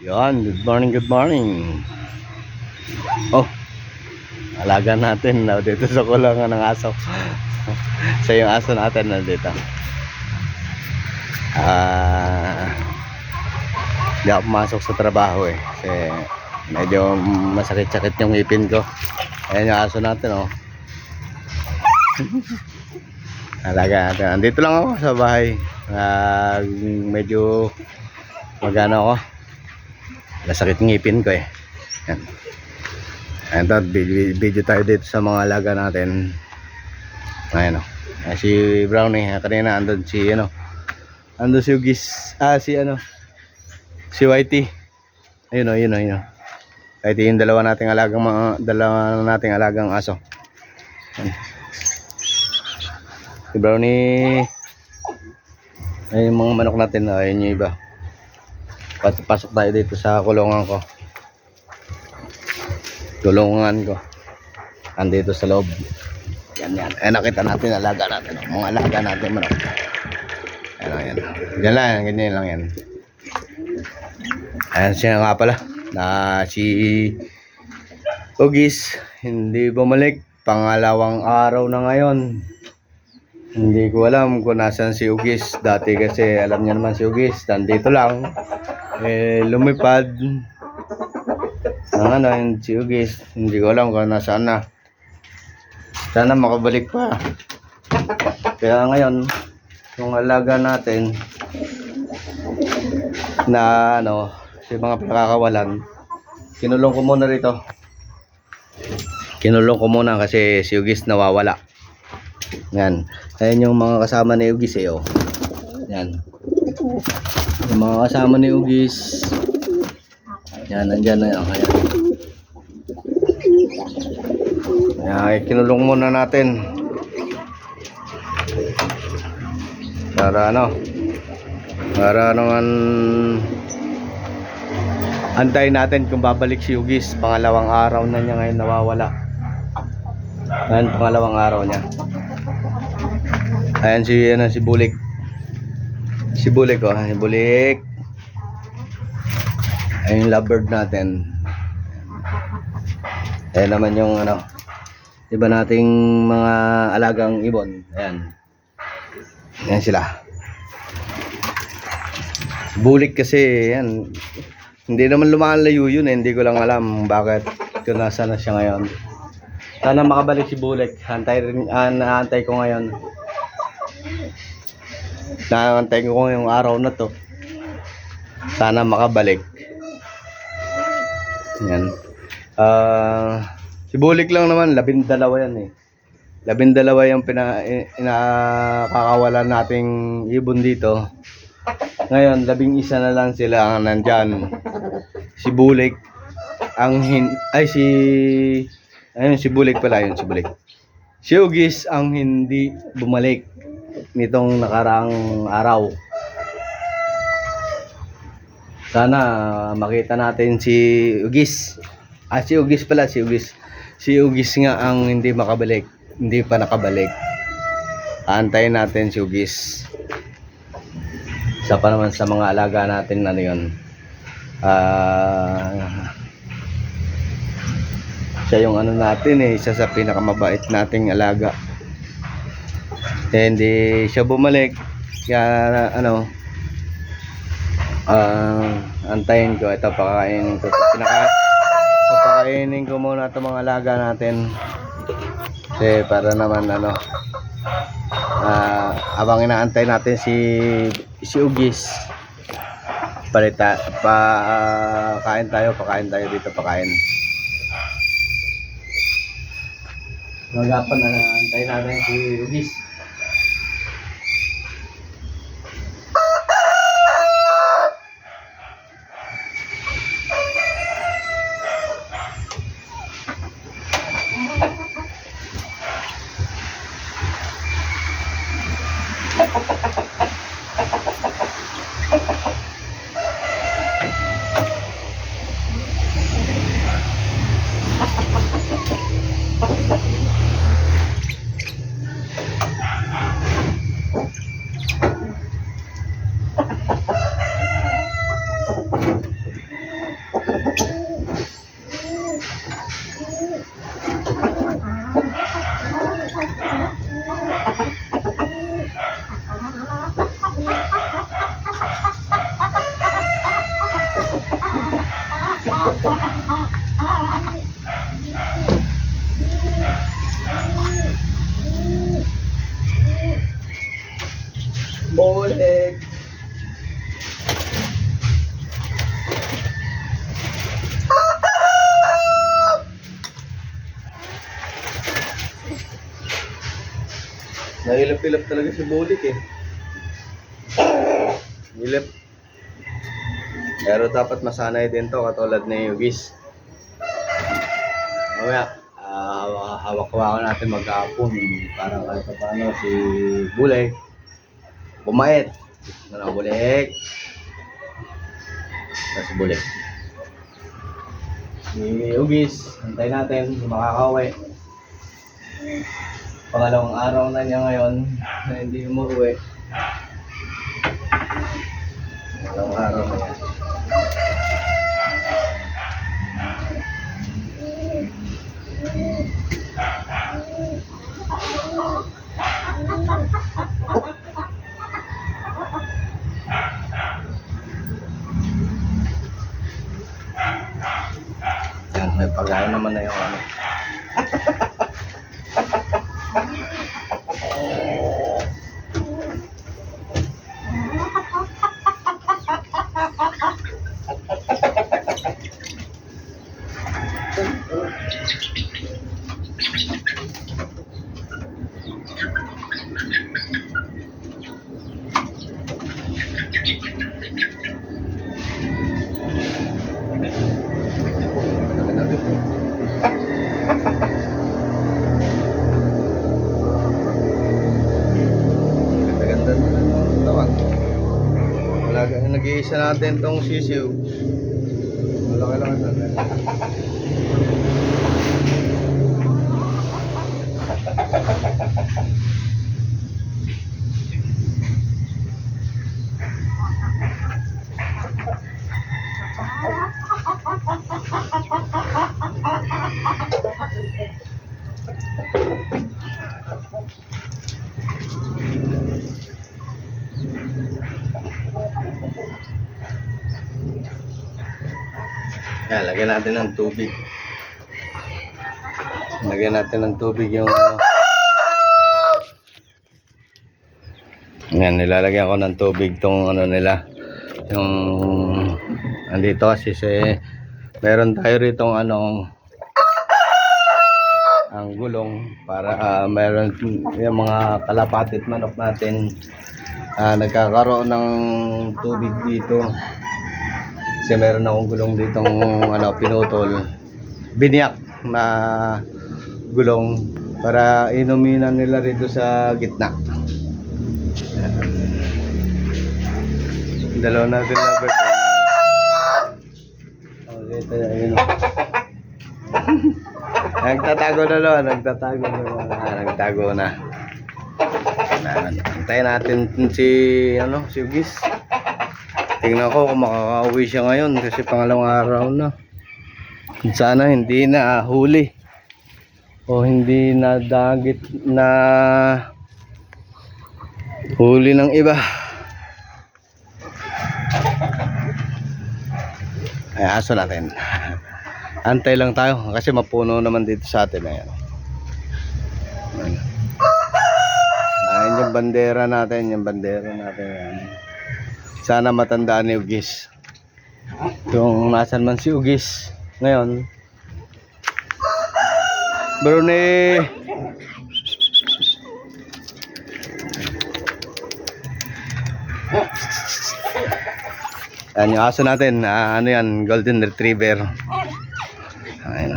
Yan, good morning, good morning. Oh, alaga natin na dito sa kulungan ng aso. Sa yung aso natin nandito. Hindi ako pumasok sa trabaho kasi medyo masakit-sakit yung ipin ko. Ayan yung aso natin, oh. Alaga natin. Andito lang ako sa bahay. Medyo magano ako. Nasakit ng ipin ko eh. Yan. Ito, video tayo dito sa mga alaga natin. Ayan o. Si Brownie, kanina andun si andun si Ugis, si Whitey. Ayun o. Whitey yung dalawa nating alagang aso. Ayan. Si Brownie. Ayun yung mga manok natin, ayun yung iba. Pasok tayo dito sa kulungan ko. Andito sa loob. Yan. Nakita natin alaga natin. Mga alaga natin manok. Ayan. Diyan lang, ganyan lang yan. Ayan siya nga pala. Si Ugis hindi bumalik. Pangalawang araw na ngayon. Hindi ko alam kung nasan si Ugis. Dati kasi alam niya naman si Ugis. Nandito lang. Lumipad yung si Ugis. Hindi ko alam kung nasaan na. Sana makabalik pa. Kaya ngayon yung alaga natin na si mga pinakakawalan, kinulong ko muna rito. Kinulong ko muna kasi si Ugis nawawala. Yan. Ayan yung mga kasama ni Ugis oh. Yan. Yung mga kasama ni Ugis. Yan, nandyan na yan. Ayan, kinulong muna natin. Para naman antayin natin kung babalik si Ugis. Pangalawang araw na niya ngayon nawawala. Ayan, pangalawang araw niya. Ayan si Bulik. Si Bulik si Bulik. Ayun yung lovebird natin. Ayan naman yung iba nating mga alagang ibon. Ayan. Ayan sila. Bulik kasi yan. Hindi naman lumalayo yun eh. Hindi ko lang alam bakit kung nasa na siya ngayon. Sana makabalik si Bulik. Naantay ko ngayon. Naantay ko yung araw na to. Sana makabalik. Yan. Si Bulik lang naman, 12 yan eh. 12 yung pinakakawalan nating ibon dito. Ngayon, 11 na lang sila ang nandyan. Si Bulik, si Bulik pala yun, si Bulik. Si Ugis ang hindi bumalik nitong nakaraang araw. Sana makita natin si Ugis. Si Ugis pala, si Ugis. Si Ugis nga ang hindi makabalik. Hindi pa nakabalik. Aantayin natin si Ugis. Isa pa naman sa mga alaga natin yun. Siya yung natin isa sa pinakamabait nating alaga. Hindi siya bumalik. Kaya antayin ko. Ito pakakainin ko. Papakainin ko muna itong mga alaga natin. Kasi para naman habang inaantay natin si Ugis, pakain tayo dito, pakain. Magapan na antay natin si Ugis. hilap-hilap talaga si Bulik eh. Hilap. Pero dapat masanay din to katulad ni Yugis. Mamaya, hawak-hawakan natin mag-aapon para kahit paano si Bulay bumait. Ano, Bulik? Si Bulik. Si Yugis, antay natin, makakauwi. Pangalawang araw na niya ngayon na hindi umuwi. Pangalawang araw na yan. Yan, may pagkain naman na yung ano. Ganda-ganda na ng tawag. Nag-iisa natin tong sisiw. Malaki-laki natin. Yan, lagyan natin ng tubig. Lagyan natin ng tubig yung yan, nilalagyan ko ng tubig tong ano nila. Yung andito kasi meron tayo rito ang gulong para meron yung mga kalapatit manok natin nagkakaroon ng tubig dito. Kasi meron akong gulong ditong pinutol, biniyak na gulong para inuminan nila rito sa gitna. Dalawa natin na bird. Dito yun. Nagtatago na. Antayin natin si Yugis. Tingnan ko kung makakauwi siya ngayon kasi pangalawang araw na. Sana hindi na huli o hindi na dagit na huli ng iba. Ay, aso natin. Antay lang tayo kasi mapuno naman dito sa atin. Ayan. Ayan yung bandera natin. Ayan. Sana matandaan ni Ugis. Kung nasan man si Ugis ngayon. Bruni. Ayan yung aso natin. Ano yan? Golden Retriever. Ayan.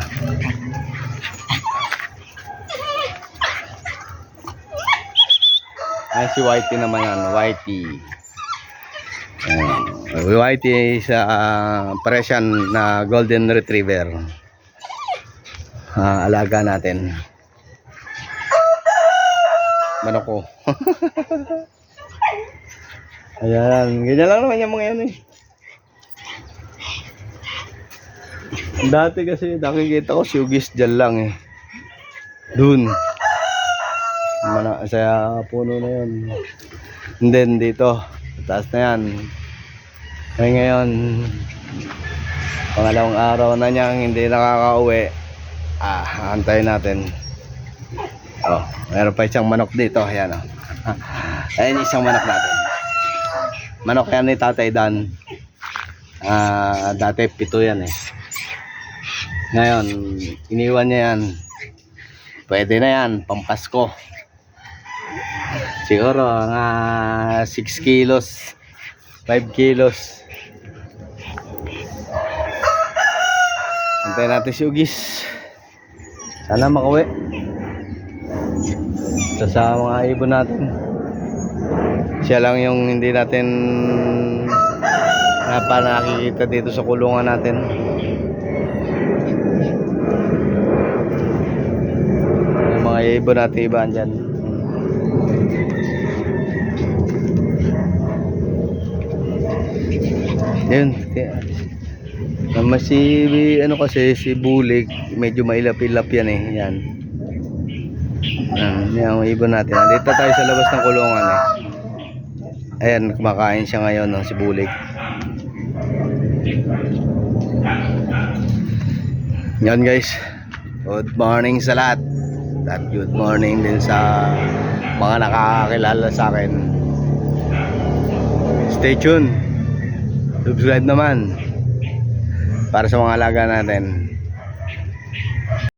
Ayan si Whitey naman yan. Whitey. Whitey sa Persian na Golden Retriever. Alaga natin. Manok ko. Ayan. Ganyan lang naman yung mga yan eh. Dati kasi nakikita ko si Ugis dyan lang eh. Dun. Sa puno na yun. And then dito. Taas na yan. Ay ngayon. Pangalawang araw na niyang hindi nakakauwi. Antayin natin. Oh, meron pa isang manok dito. Ayan o. Ayan isang manok natin. Manok yan ni Tatay Dan. Dati 7 yan eh. Ngayon, iniwan niya yan. Pwede na yan, pampasko. Siguro nga 6 kilos, 5 kilos. Antayin natin si Ugis. Sana makauwi. Ito sa mga ibon natin. Siya lang yung hindi natin nakikita dito sa kulungan natin. Yung mga ibon natin iba andyan. Yun. Naman si ano kasi si Bulig, medyo mailap-ilap yan eh. Yan. Yung ibon natin. Dito tayo sa labas ng kulungan eh. Ayan, kumakain siya ngayon ng si Bulig. Yan guys. Good morning sa lahat. At good morning din sa mga nakakakilala sa akin. Stay tuned. Subscribe naman para sa mga alaga natin.